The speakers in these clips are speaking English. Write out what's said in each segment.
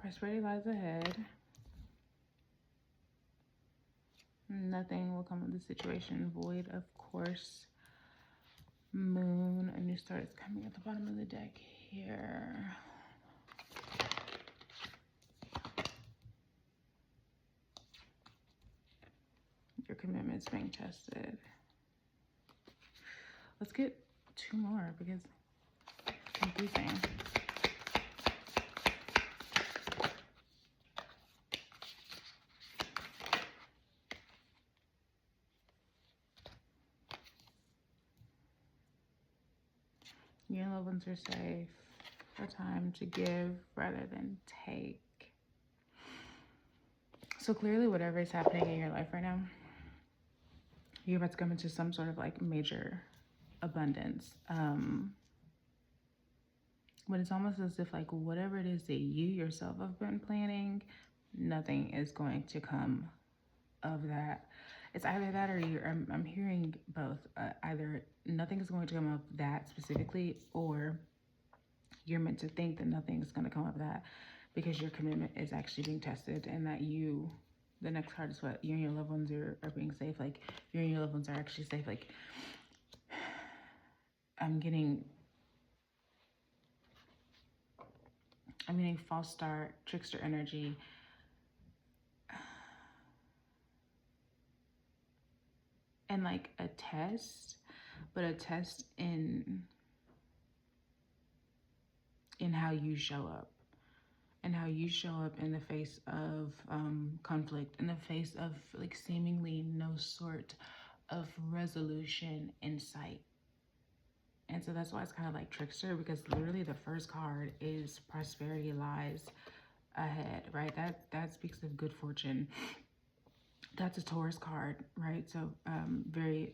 Prosperity lies ahead. Nothing will come of the situation. Void, of course. Moon, a new start is coming at the bottom of the deck here. Your commitment's being tested. Let's get two more because it's confusing. Your loved ones are safe. A time to give rather than take. So clearly whatever is happening in your life right now, you're about to come into some sort of like major abundance. But it's almost as if like whatever it is that you yourself have been planning, nothing is going to come of that. It's either that or I'm hearing both. Either nothing is going to come of that specifically, or you're meant to think that nothing is going to come of that because your commitment is actually being tested, and that the next card is what you and your loved ones are being safe. Like you and your loved ones are actually safe. Like I'm getting false start, trickster energy. And like a test, but a test in how you show up. And how you show up in the face of conflict, in the face of like seemingly no sort of resolution in sight. And so that's why it's kind of like trickster, because literally the first card is prosperity lies ahead, right? That speaks of good fortune. That's a Taurus card, right? So very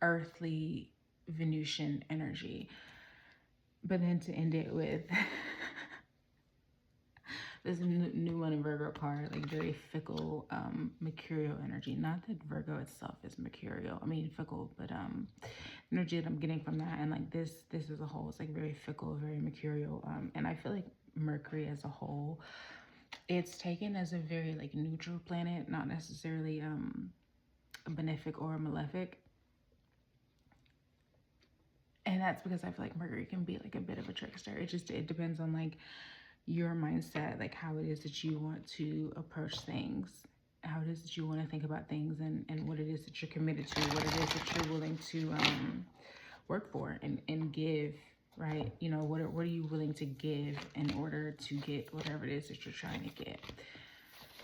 earthly Venusian energy. But then to end it with this new one in Virgo card, like very fickle, mercurial energy. Not that Virgo itself is mercurial. I mean fickle, but energy that I'm getting from that, and like this as a whole, it's like very fickle, very mercurial. And I feel like Mercury as a whole, it's taken as a very like neutral planet, not necessarily a benefic or a malefic. And that's because I feel like Mercury can be like a bit of a trickster. It depends on like your mindset, like how it is that you want to approach things, how it is that you want to think about things, and what it is that you're committed to, what it is that you're willing to work for and give, right? You know, what are you willing to give in order to get whatever it is that you're trying to get,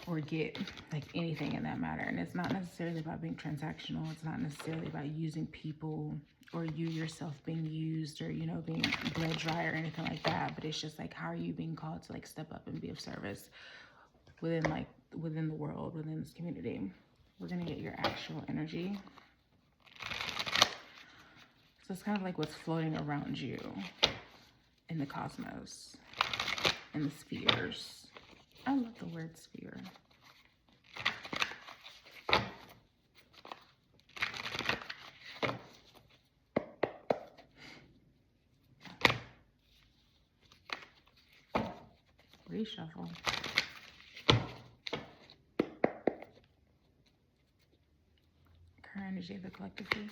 or get like anything in that matter. And it's not necessarily about being transactional. It's not necessarily about using people or you yourself being used, or, you know, being bled dry or anything like that. But it's just like, how are you being called to like step up and be of service within the world, within this community. We're gonna get your actual energy. So it's kind of like what's floating around you in the cosmos, in the spheres. I love the word sphere. Reshuffle. Current energy of the collective, please.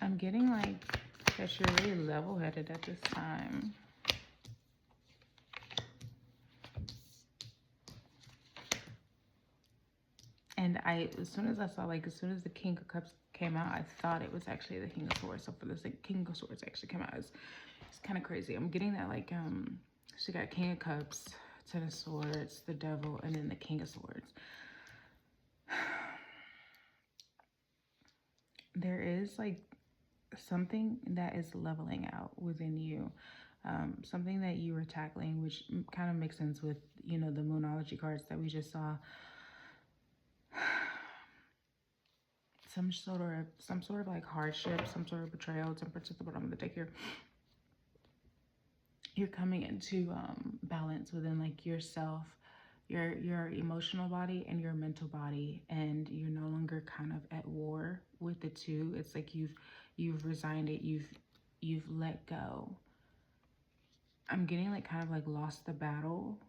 I'm getting like that you're really level-headed at this time. And as soon as the King of Cups came out, I thought it was actually the King of Swords. So for this, the King of Swords actually came out. It's kind of crazy. I'm getting that like, so you got King of Cups, Ten of Swords, the Devil, and then the King of Swords. There is like something that is leveling out within you. Something that you were tackling, which kind of makes sense with, you know, the Moonology cards that we just saw. Some sort of like hardship, some sort of betrayal. Temperance at the bottom of the deck here. You're coming into balance within like yourself, your emotional body and your mental body, and you're no longer kind of at war with the two. It's like you've resigned it, you've let go. I'm getting like kind of like lost the battle,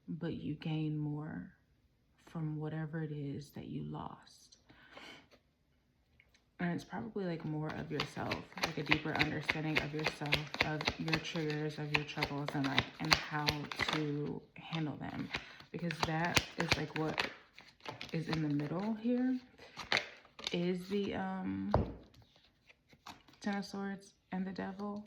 but you gain more from whatever it is that you lost. And it's probably like more of yourself, like a deeper understanding of yourself, of your triggers, of your troubles, and how to handle them. Because that is like what is in the middle here is the Ten of Swords and the Devil.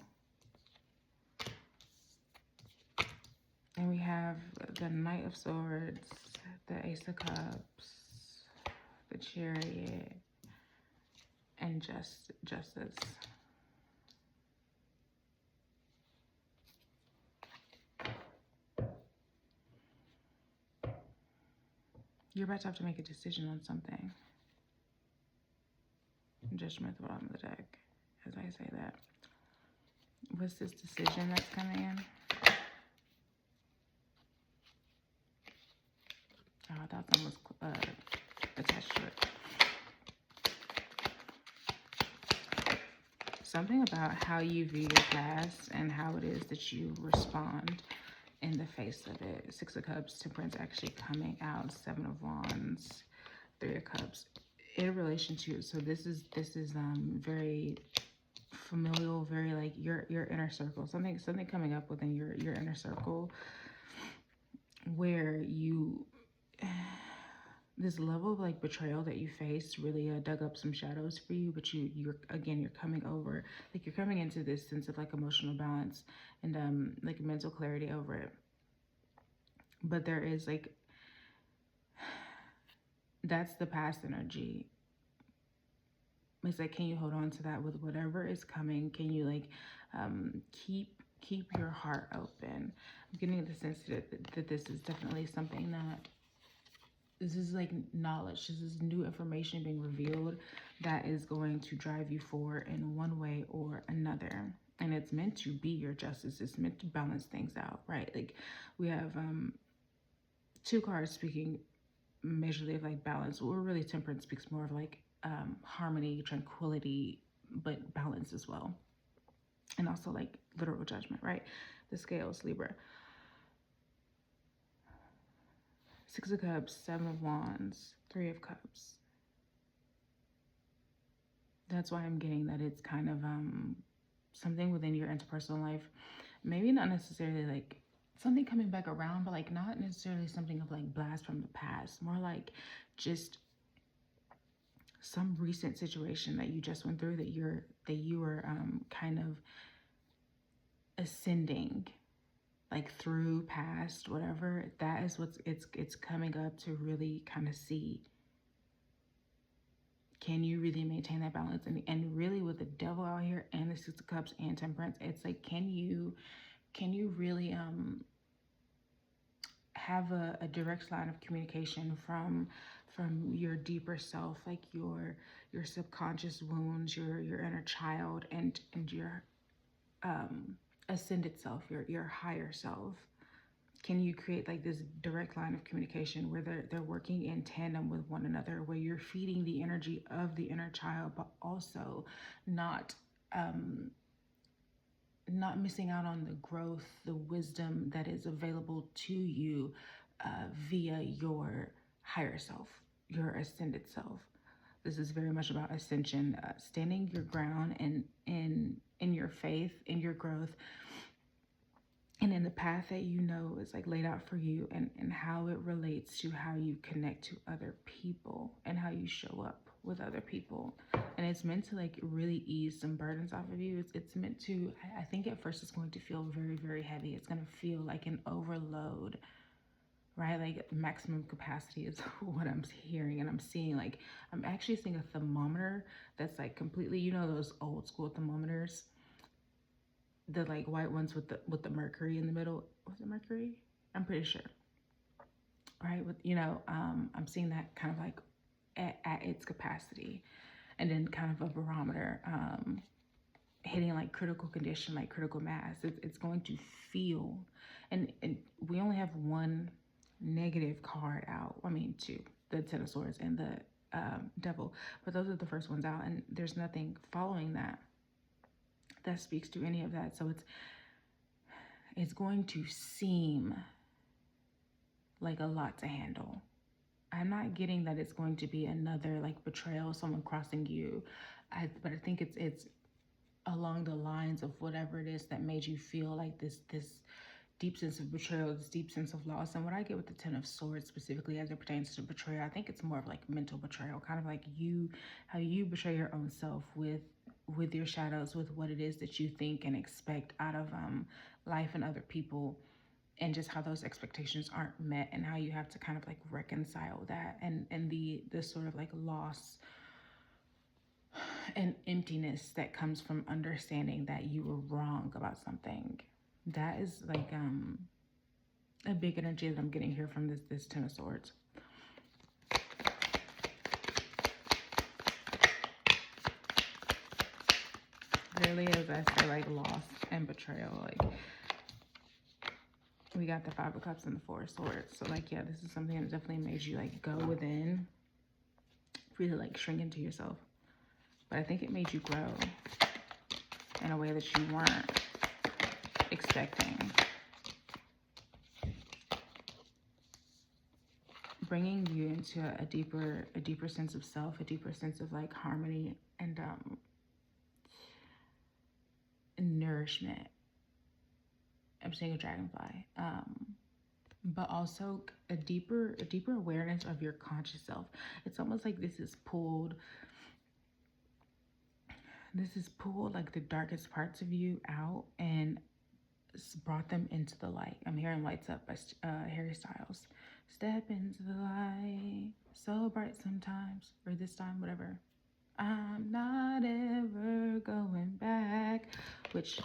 And we have the Knight of Swords, the Ace of Cups, the Chariot, and Justice. You're about to have to make a decision on something. Judgment at the bottom of the deck, as I say that. What's this decision that's coming in? Oh, I thought someone was attached to it. Something about how you view your past and how it is that you respond in the face of it. Six of Cups, Temperance actually coming out. Seven of Wands, Three of Cups. In relation to, so this is very familial, very like your inner circle. Something coming up within your inner circle where you this level of like betrayal that you faced really dug up some shadows for you, but you're coming over, like you're coming into this sense of like emotional balance and like mental clarity over it. But there is like, that's the past energy. It's like, can you hold on to that with whatever is coming? Can you like keep your heart open? I'm getting the sense that this is definitely something that this is like knowledge. This is new information being revealed that is going to drive you forward in one way or another. And it's meant to be your justice. It's meant to balance things out, right? Like we have two cards speaking majorly of like balance. Or really Temperance speaks more of like harmony, tranquility, but balance as well. And also like literal judgment, right? The Scales, Libra. Six of Cups, Seven of Wands, Three of Cups. That's why I'm getting that it's kind of something within your interpersonal life. Maybe not necessarily like something coming back around, but like not necessarily something of like blast from the past. More like just some recent situation that you just went through that you were kind of ascending like through past whatever. That is what's it's coming up to really kind of see, can you really maintain that balance? And really with the Devil out here and the Six of Cups and Temperance, it's like, can you really have a direct line of communication from your deeper self, like your subconscious wounds, your inner child, and your ascended self, your higher self? Can you create like this direct line of communication where they're working in tandem with one another, where you're feeding the energy of the inner child, but also not missing out on the growth, the wisdom that is available to you via your higher self, your ascended self? This is very much about ascension, standing your ground and in your faith, in your growth, and in the path that you know is like laid out for you, and how it relates to how you connect to other people and how you show up with other people. And it's meant to like really ease some burdens off of you. It's meant to, I think at first it's going to feel very, very heavy. It's going to feel like an overload, right? Like maximum capacity is what I'm hearing and I'm seeing. Like I'm actually seeing a thermometer that's like completely, you know, those old school thermometers, the like white ones with the mercury in the middle. Was it mercury? I'm pretty sure. Right? With, you know, I'm seeing that kind of like at its capacity, and then kind of a barometer hitting like critical condition, like critical mass. It's going to feel, and we only have one negative card out. I mean, two, the Ten of Swords and the devil. But those are the first ones out, and there's nothing following that speaks to any of that. So it's going to seem like a lot to handle. I'm not getting that it's going to be another like betrayal, someone crossing you. But I think it's along the lines of whatever it is that made you feel like this deep sense of betrayal, this deep sense of loss. And what I get with the Ten of Swords specifically as it pertains to betrayal, I think it's more of like mental betrayal, kind of like how you betray your own self with your shadows, with what it is that you think and expect out of life and other people, and just how those expectations aren't met, and how you have to kind of like reconcile that, and the sort of like loss and emptiness that comes from understanding that you were wrong about something. That is like a big energy that I'm getting here from this Ten of Swords. Really is, I say, like loss and betrayal. Like we got the Five of Cups and the Four of Swords. So like, yeah, this is something that definitely made you like go within, really like shrink into yourself. But I think it made you grow in a way that you weren't expecting. Bringing you into a deeper sense of self, a deeper sense of like harmony and nourishment. I'm seeing a dragonfly. But also a deeper awareness of your conscious self. It's almost like this is pulled like the darkest parts of you out and brought them into the light. I'm hearing Lights Up by Harry Styles. Step into the light, so bright sometimes, or this time, whatever. I'm not ever going back, which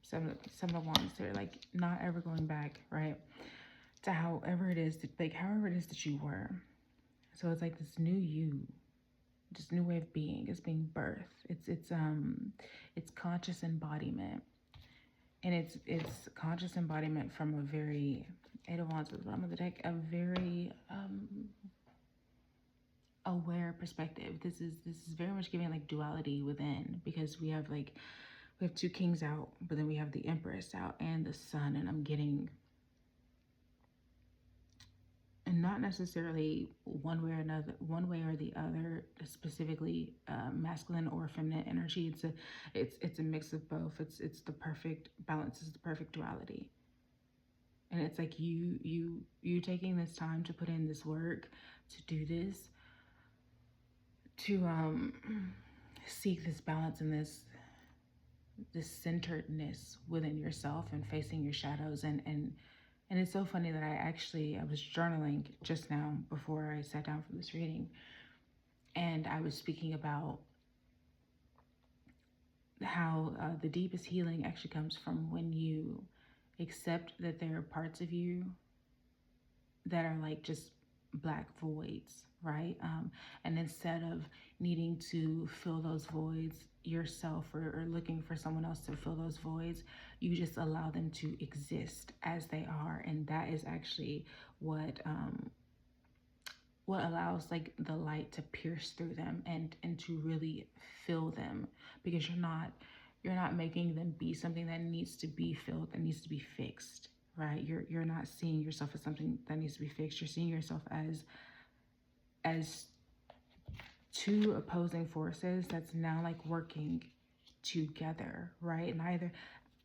some of Wands, they're like not ever going back, right? To however it is that you were. So it's like this new you, this new way of being is being birthed. It's conscious embodiment. And it's conscious embodiment from a very, Eight of Wands at the bottom of the deck, a very aware perspective. This is very much giving like duality within, because we have two kings out, but then we have the Empress out and the Sun, and I'm getting, and not necessarily one way or the other, specifically masculine or feminine energy. It's a mix of both. It's the perfect balance, is the perfect duality. And it's like you taking this time to put in this work, to do this, to seek this balance and this centeredness within yourself and facing your shadows. And it's so funny that I was journaling just now before I sat down for this reading, and I was speaking about how the deepest healing actually comes from when you accept that there are parts of you that are like just black voids, right? And instead of needing to fill those voids yourself, or looking for someone else to fill those voids, you just allow them to exist as they are. And that is actually what allows like the light to pierce through them and to really fill them, because you're not making them be something that needs to be filled, that needs to be fixed, right? You're not seeing yourself as something that needs to be fixed. You're seeing yourself as two opposing forces that's now like working together, right?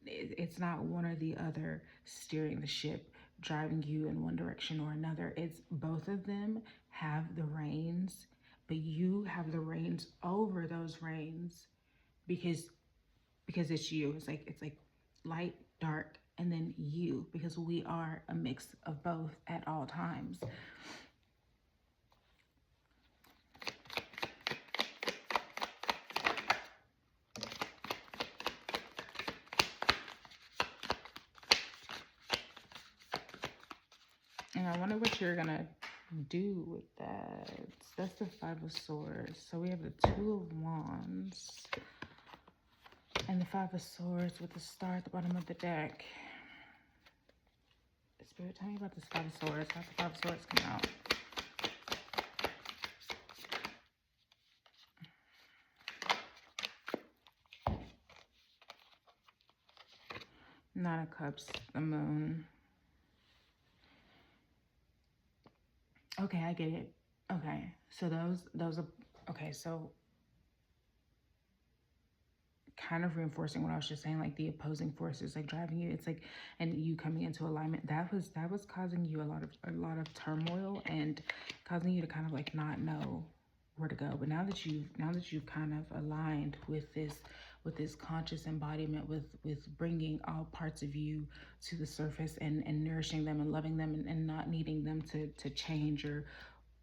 It's not one or the other steering the ship, driving you in one direction or another. It's both of them have the reins, but you have the reins over those reins because it's you. It's like light, dark, and then you, because we are a mix of both at all times. And I wonder what you're gonna do with that. That's the Five of Swords. So we have the Two of Wands and the Five of Swords with the Star at the bottom of the deck. Spirit, tell me about this Five of Swords. How's the Five of Swords come out? Nine of Cups, the Moon. Okay, I get it. Okay, so those are, okay, so kind of reinforcing what I was just saying, like the opposing forces like driving you. It's like, and you coming into alignment, that was causing you a lot of turmoil and causing you to kind of like not know where to go. But now that you've kind of aligned with this conscious embodiment, with bringing all parts of you to the surface, and nourishing them and loving them, and not needing them to change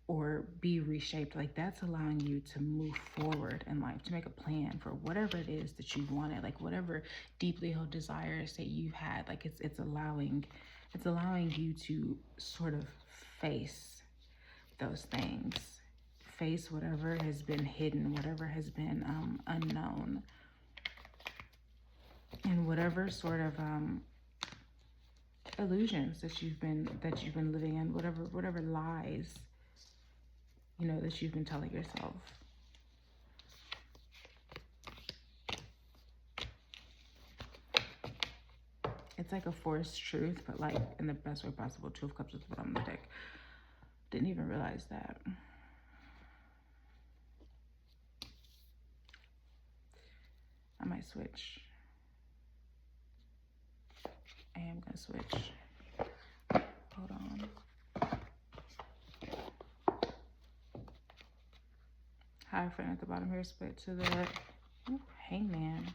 or be reshaped, like that's allowing you to move forward in life, to make a plan for whatever it is that you wanted, like whatever deeply held desires that you've had. Like it's allowing you to sort of face those things, face whatever has been hidden, whatever has been unknown, and whatever sort of illusions that you've been living in, whatever lies, that you've been telling yourself. It's like a forced truth, but like in the best way possible. Two of Cups is what I'm the deck. Didn't even realize that. I might switch. I am gonna switch. Hold on. Hierophant at the bottom here, split to the Hangman.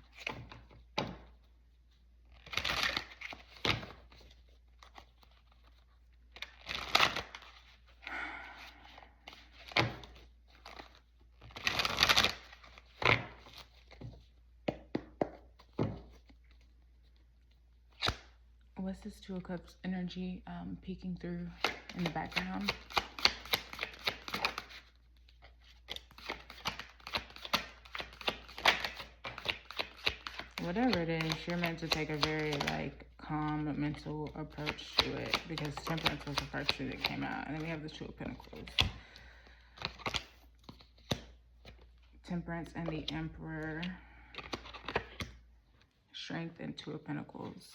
What's this Two of Cups energy peeking through in the background? Whatever it is, you're meant to take a very like calm mental approach to it, because Temperance was the first two that came out, and then we have the Two of Pentacles. Temperance and the Emperor. Strength and Two of Pentacles.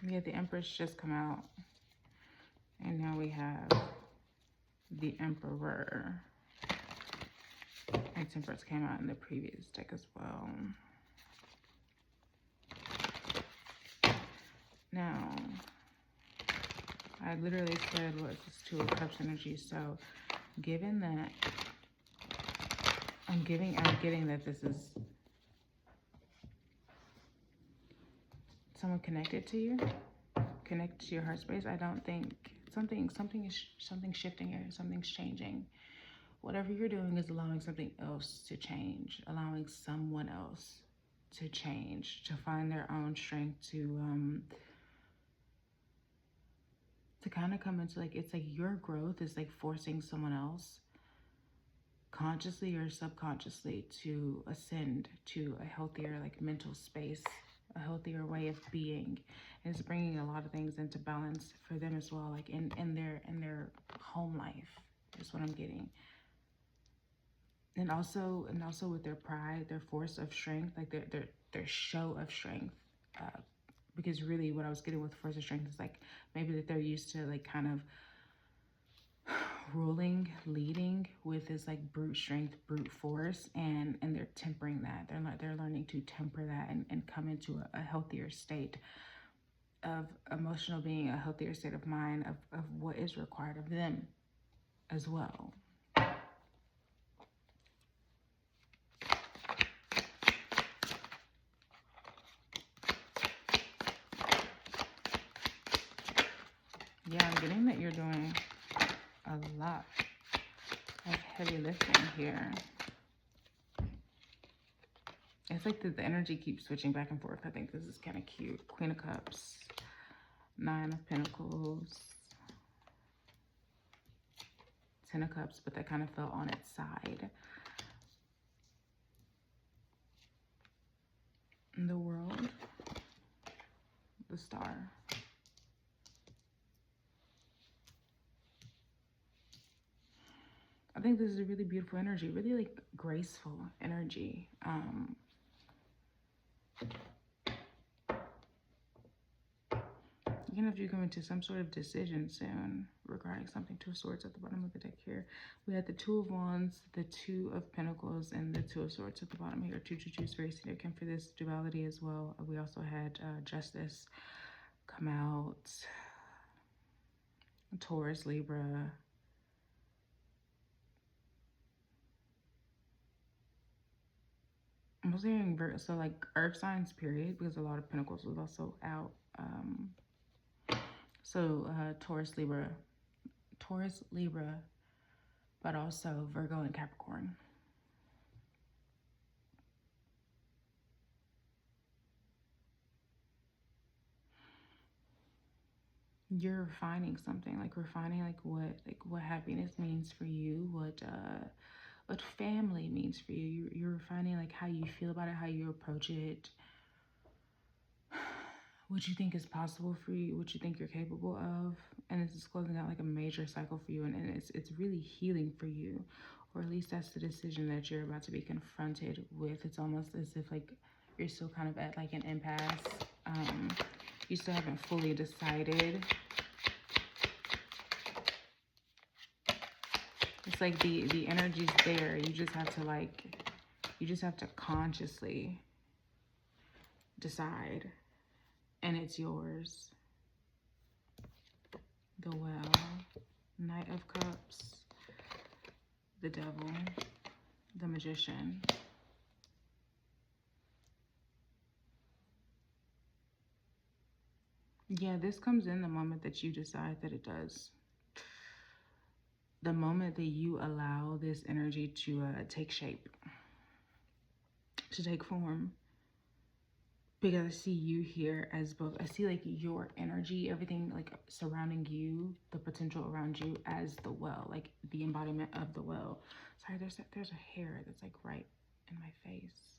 We have the Empress just come out, and now we have the Emperor. And Temperance came out in the previous deck as well. Now, I literally said what this Two of Cups energy. So, given that, I'm getting that this is someone connected to you, connected to your heart space. I don't think something's shifting here, something's changing. Whatever you're doing is allowing something else to change, allowing someone else to change, to find their own strength, to kind of come into like, it's like your growth is like forcing someone else, consciously or subconsciously, to ascend to a healthier like mental space, a healthier way of being. And it's bringing a lot of things into balance for them as well, like in their home life is what I'm getting. And also with their pride, their force of strength, like their show of strength. Because really what I was getting with force of strength is like maybe that they're used to like kind of ruling, leading with this like brute strength, brute force, and they're tempering that. They're learning to temper that and come into a healthier state of emotional being, a healthier state of mind, of what is required of them as well. Yeah, I'm getting that you're doing a lot of heavy lifting here. It's like the energy keeps switching back and forth. I think this is kind of cute. Queen of Cups, Nine of Pentacles, Ten of Cups, but that kind of fell on its side. And the World, the Star. think this is a really beautiful energy, really like graceful energy. You're gonna have to come into some sort of decision soon regarding something. Two of Swords at the bottom of the deck here. We had the Two of Wands, the Two of Pentacles, and the Two of Swords at the bottom here. Two is very significant for this duality as well. We also had Justice come out. Taurus, Libra. I'm also hearing so like Earth signs period, because a lot of Pentacles was also out. Taurus, Libra, but also Virgo and Capricorn. You're refining something, like refining like what happiness means for you, what family means for you. You're refining like how you feel about it, how you approach it, what you think is possible for you, what you think you're capable of. And this is closing out like a major cycle for you, and it's really healing for you, or at least that's the decision that you're about to be confronted with. It's almost as if like you're still kind of at like an impasse. You still haven't fully decided. It's like the energy's there. You just have to consciously decide, and it's yours. The Well, Knight of Cups, the Devil, the Magician. Yeah, this comes in the moment that you decide that it does. The moment that you allow this energy to take shape, to take form. Because I see you here as both. I see like your energy, everything like surrounding you, the potential around you as the well, like the embodiment of the well. Sorry, there's a hair that's like right in my face.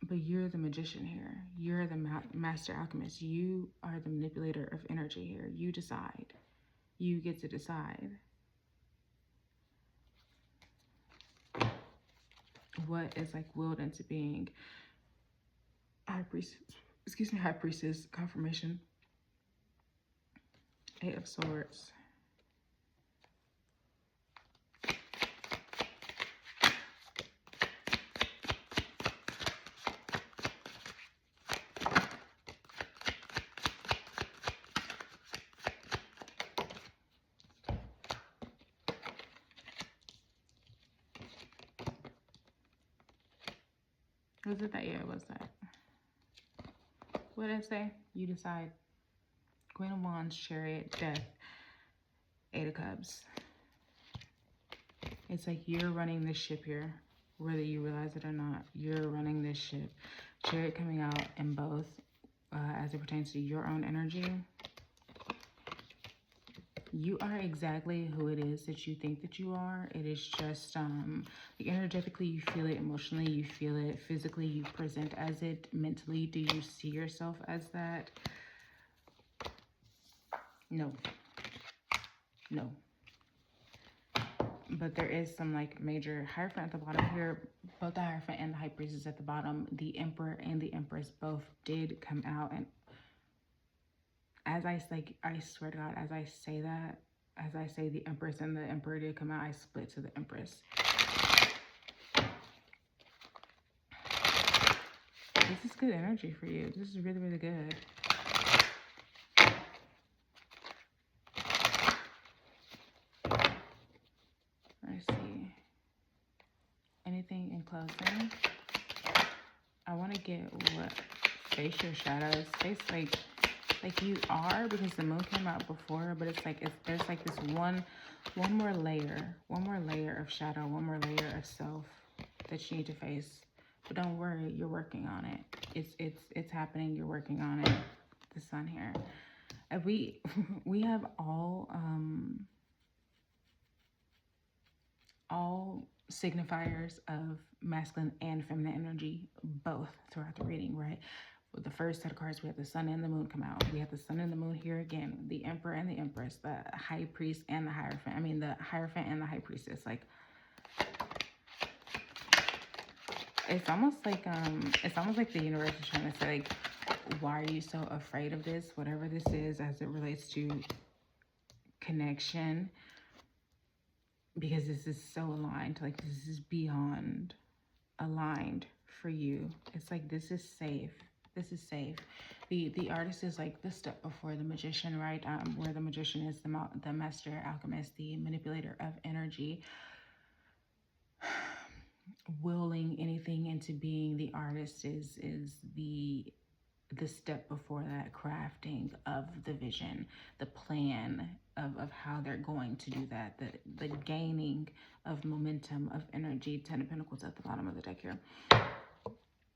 But you're the magician here. You're the master alchemist. You are the manipulator of energy here. You decide. You get to decide what is like willed into being. High Priestess confirmation. Eight of Swords. Was it that? Yeah, it was that. What did I say? You decide. Queen of Wands, Chariot, Death, Eight of Cups. It's like you're running this ship here, whether you realize it or not. You're running this ship. Chariot coming out in both as it pertains to your own energy. You are exactly who it is that you think that you are. It is just like energetically you feel it, emotionally you feel it, physically you present as it, mentally do you see yourself as that? No. But there is some like major Hierophant at the bottom here. Both the Hierophant and the High Priestess at the bottom. The Emperor and the Empress both did come out, and as I swear to God, as I say that, as I say the Empress and the Emperor did come out, I split to the Empress. This is good energy for you. This is really, really good. Let's see. Anything in closing? I want to get what face your shadows. Face like you are, because the moon came out before, but it's like there's like this one more layer of shadow, one more layer of self that you need to face. But don't worry, you're working on it. It's happening. You're working on it. The Sun here. And we have all signifiers of masculine and feminine energy, both throughout the reading, right? With the first set of cards, we had the sun and the moon come out. We had the sun and the moon here again. The emperor and the empress, the high priest and the hierophant. I mean, the hierophant and the high priestess. Like, it's almost like the universe is trying to say, like, why are you so afraid of this? Whatever this is, as it relates to connection, because this is so aligned. Like, this is beyond aligned for you. It's like, this is safe. This is safe. The artist is like the step before the magician, right? Where the magician is the master alchemist, the manipulator of energy, willing anything into being. The artist is the step before that, crafting of the vision, the plan of how they're going to do that, the gaining of momentum, of energy. 10 of Pentacles at the bottom of the deck here.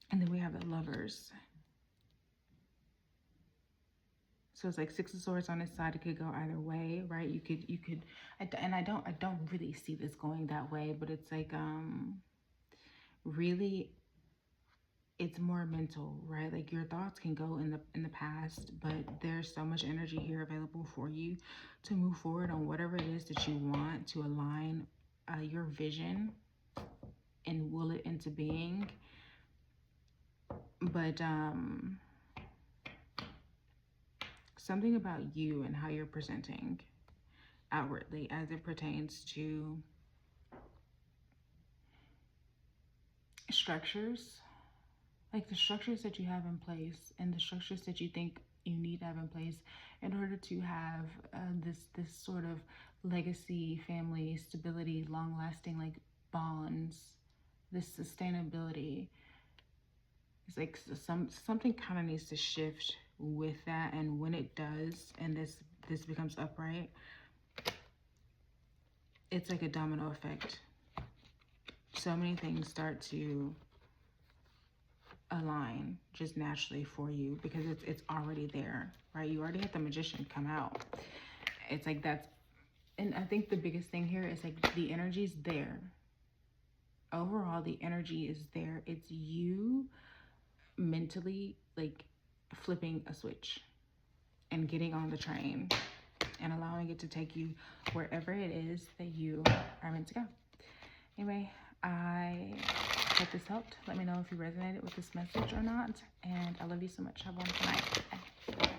And then we have the Lovers. So it's like Six of Swords on this side. It could go either way, right? You could, and I don't really see this going that way, but it's like, really, it's more mental, right? Like, your thoughts can go in the past, but there's so much energy here available for you to move forward on whatever it is that you want, to align your vision and will it into being. But something about you and how you're presenting outwardly as it pertains to structures, like the structures that you have in place and the structures that you think you need to have in place in order to have this sort of legacy, family, stability, long-lasting, like, bonds, this sustainability. It's like something kind of needs to shift with that, and when it does, and this becomes upright, it's like a domino effect. So many things start to align just naturally for you because it's already there, right? You already had the Magician come out. It's like that's, and I think the biggest thing here is like the energy's there. Overall, the energy is there. It's you mentally like flipping a switch and getting on the train and allowing it to take you wherever it is that you are meant to go. Anyway, I hope this helped. Let me know if you resonated with this message or not. And I love you so much. Have a wonderful night. Bye.